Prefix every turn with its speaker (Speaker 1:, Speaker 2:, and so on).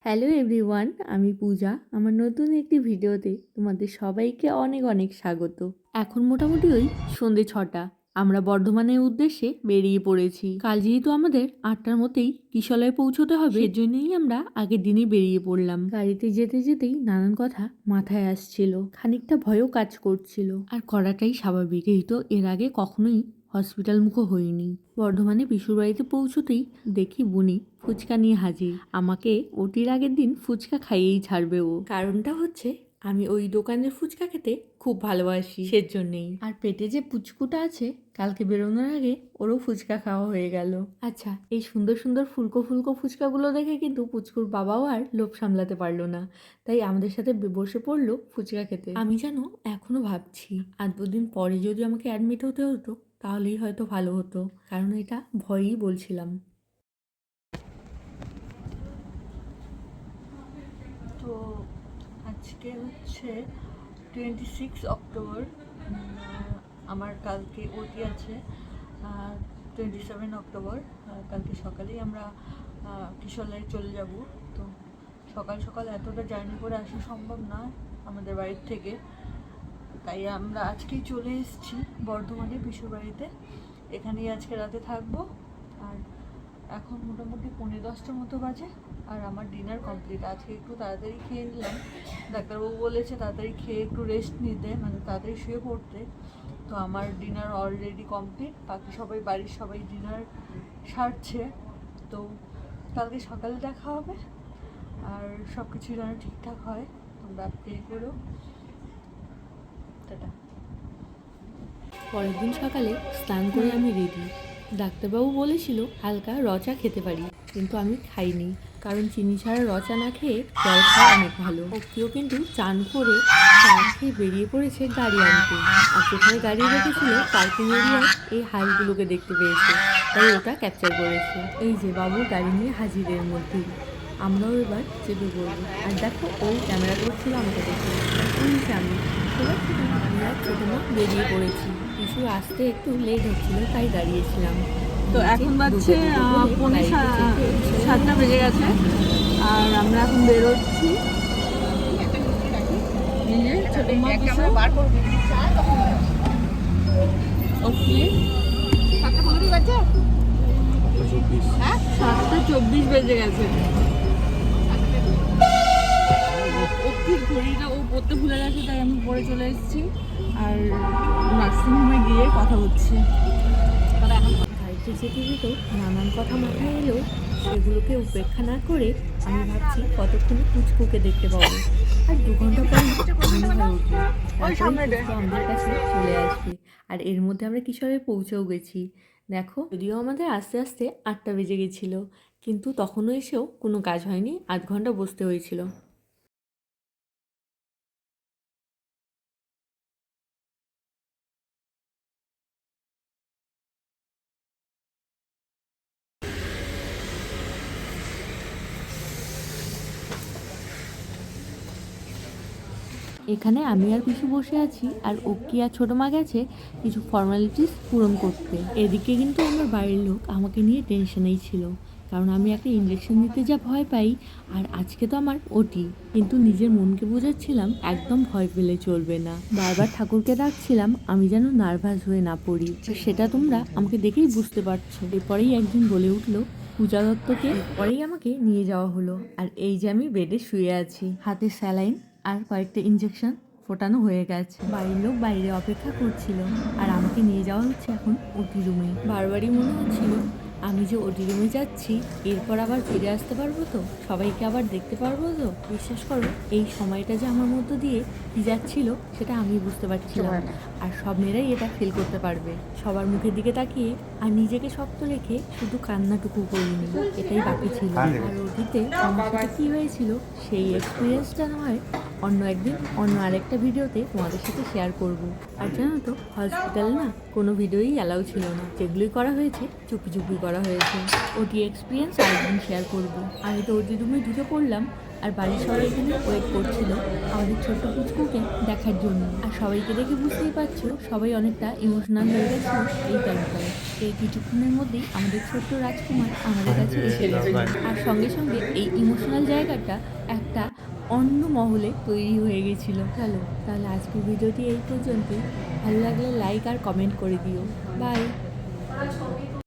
Speaker 1: Hello everyone, আমি পূজা। আমার নতুন একটি ভিডিওতে তোমাদের সবাইকে অনেক অনেক স্বাগত। এখন মোটামুটি ওই সন্ধে 6টা। আমরা বর্ধমানের উদ্দেশ্যে বেরিয়ে পড়েছি। কাল যেহেতু আমাদের 8টার মধ্যেই কিশলয়ে পৌঁছতে হবে, সেজন্যই আমরা আগের দিনই বেরিয়ে পড়লাম। গাড়িতে যেতে যেতেই নানান কথা মাথায় আসছিল, খানিকটা ভয়ও কাজ করছিল, আর করাটাই স্বাভাবিক, যেহেতু এর আগে কখনোই হসপিটাল মুখো হইনি। বর্ধমানে পিসুর বাড়িতে পৌঁছতেই দেখি বুনি ফুচকা নিয়ে হাজির। আমাকে ওটির আগের দিন ফুচকা খাইয়েই ছাড়বে ও। কারণটা হচ্ছে আমি ওই দোকানের ফুচকা খেতে খুব ভালোবাসি, সেজন্যেই। আর পেটে যে পুচকুটা আছে, কালকে বেরোনোর আগে ওরও ফুচকা খাওয়া হয়ে গেল। আচ্ছা, এই সুন্দর সুন্দর ফুলকো ফুলকো ফুচকাগুলো দেখে কিন্তু পুচকুর বাবাও আর লোভ সামলাতে পারলো না, তাই আমাদের সাথে বসে পড়লো ফুচকা খেতে। আমি যেন এখনো ভাবছি, আর দুদিন পরে যদি আমাকে অ্যাডমিট হতে হতো তাহলেই হয়তো ভালো হতো, কারণ এটা ভয়ই বলছিলাম।
Speaker 2: তো আজকে হচ্ছে 26 অক্টোবর। আমার কালকে ওটি আছে 27 অক্টোবর। কালকে সকালেই আমরা কিশলয়ে চলে যাব। তো সকাল সকাল এতটা জার্নি করে আসা সম্ভব না আমাদের বাড়ির থেকে, তাই আমরা আজকেই চলে এসেছি বর্ধমানে পিসুর বাড়িতে। এখানেই আজকে রাতে থাকবো। আর এখন মোটামুটি 10:45 মতো বাজে, আর আমার ডিনার কমপ্লিট। আজকে একটু তাড়াতাড়ি খেয়ে নিলাম, ডাক্তারবাবু বলেছে তাড়াতাড়ি খেয়ে একটু রেস্ট নিতে, মানে তাড়াতাড়ি শুয়ে পড়তে। তো আমার ডিনার অলরেডি কমপ্লিট, বাকি সবাই বাড়ির সবাই ডিনার সারছে। তো কালকে সকালে দেখা হবে, আর সব কিছু যেন ঠিকঠাক হয়। তোমরা প্রে করো। টাটা।
Speaker 1: পরের দিন সকালে স্নান করে আমি রেডি। ডাক্তারবাবু বলেছিল হালকা রচা খেতে পারি, কিন্তু আমি খাইনি, কারণ চিনি ছাড়া রচা না খেয়ে জল খাওয়া অনেক ভালো। ওকেও কিন্তু চান করে চা খেয়ে বেরিয়ে পড়েছে গাড়ি আনতে। আর যেখানে গাড়ি রেখেছিল পার্কিং এরিয়ায় এই হাঁসগুলোকে দেখতে পেয়েছে, তাই ওটা ক্যাপচার করেছে। এই যে বাবু গাড়ি নিয়ে হাজিরের মধ্যেই। আমরাও এবার চেপে পড়বো। আর দেখো ও ক্যামেরা করছিল আমাকে দেখে, শুনছি আমি। আমরা ছোটো মা বেরিয়ে পড়েছি। কিছু আসতে একটু লেট হচ্ছিল, তাই দাঁড়িয়েছিলাম।
Speaker 2: তো এখন বাজছে 6:45 বেজে গেছে, আর আমরা এখন বেরোচ্ছি। ছোট মা ওকে 7:24 বেজে গেছে। ওর ঘড়িটা ও পড়তে ভুলে গেছে, তাই আমি পরে চলে এসেছি। আর নার্সিংহোমে গিয়ে কথা হচ্ছে।
Speaker 1: বাড়িতে যেতে যেতেও নানান কথা মাথায় এলেও সেগুলোকে উপেক্ষা না করে আমি ভাবছি কতক্ষণে পুচকুকে দেখতে পাবো। আর 2 ঘন্টা পর আমাদের কাছে চলে আসবে। আর এর মধ্যে আমরা কিশোরে পৌঁছেও গেছি। দেখো, যদিও আমাদের আস্তে আস্তে 8টা বেজে গেছিলো, কিন্তু তখনও এসেও কোনো কাজ হয়নি, 8 ঘন্টা বসতে হয়েছিল। এখানে আমি আর পিছু বসে আছি, আর ওকি আর ছোটো মা গেছে কিছু ফর্মালিটিস পূরণ করতে। এদিকে কিন্তু আমার বাড়ির লোক আমাকে নিয়ে টেনশনেই ছিল, কারণ আমি একটা ইঞ্জেকশন নিতে যা ভয় পাই, আর আজকে তো আমার ওটি। কিন্তু নিজের মনকে বোঝাচ্ছিলাম একদম ভয় পেলে চলবে না। বারবার ঠাকুরকে ডাকছিলাম আমি যেন নার্ভাস হয়ে না পড়ি। সেটা তোমরা আমাকে দেখেই বুঝতে পারছো। এরপরেই একজন বলে উঠলো পূজা দত্তকে। পরেই আমাকে নিয়ে যাওয়া হলো, আর এই যে আমি বেডে শুয়ে আছি, হাতে স্যালাইন আর কয়েকটা ইঞ্জেকশন ফোটানো হয়ে গেছে। বাড়ির লোক বাইরে অপেক্ষা করছিল, আর আমাকে নিয়ে যাওয়া হচ্ছে এখন ওটি রুমে। বারবারই মনে হচ্ছিল আমি যে ওটি রুমে যাচ্ছি, এরপর আবার ফিরে আসতে পারবো তো, সবাইকে আবার দেখতে পারবো তো। বিশ্বাস করো, এই সময়টা যে আমার মধ্য দিয়ে কি যাচ্ছিল সেটা আমি বুঝতে পারছিলাম, আর সব মেয়েরাই এটা ফিল করতে পারবে। সবার মুখের দিকে তাকিয়ে আর নিজেকে শক্ত রেখে শুধু কান্নাটুকু করিনি, এটাই বাকি ছিল। আর ওটিতে আমার সাথে কী হয়েছিল সেই এক্সপিরিয়েন্সটা না হয় অন্য একদিন অন্য আরেকটা ভিডিওতে তোমাদের সাথে শেয়ার করব। আর জানো তো, হসপিটাল না কোনো ভিডিওই অ্যালাউ ছিল না, যেগুলোই করা হয়েছে চুপি চুপি করা হয়েছে। ওটি এক্সপিরিয়েন্স আরেকদিন শেয়ার করব। আমি তো ওটি রুমে ঢুকে পড়লাম, আর বাড়ির সবাই এখানে ওয়েট করছিল আমাদের ছোট্ট পুচকুকে দেখার জন্য। আর সবাইকে দেখে বুঝতেই পারছো সবাই অনেকটা ইমোশনাল হয়ে গেছিল এই টাইমটায়। এই কিছুক্ষণের মধ্যেই আমাদের ছোট্ট রাজকুমার আমাদের কাছে এসে গেছে, আর সঙ্গে সঙ্গে এই ইমোশনাল জায়গাটা একটা অন্য মহলে তৈরি হয়ে গেছিলো। চলো তাহলে আজকের ভিডিওটি এই পর্যন্তই। ভালো লাগলে লাইক আর কমেন্ট করে দিও। বাই।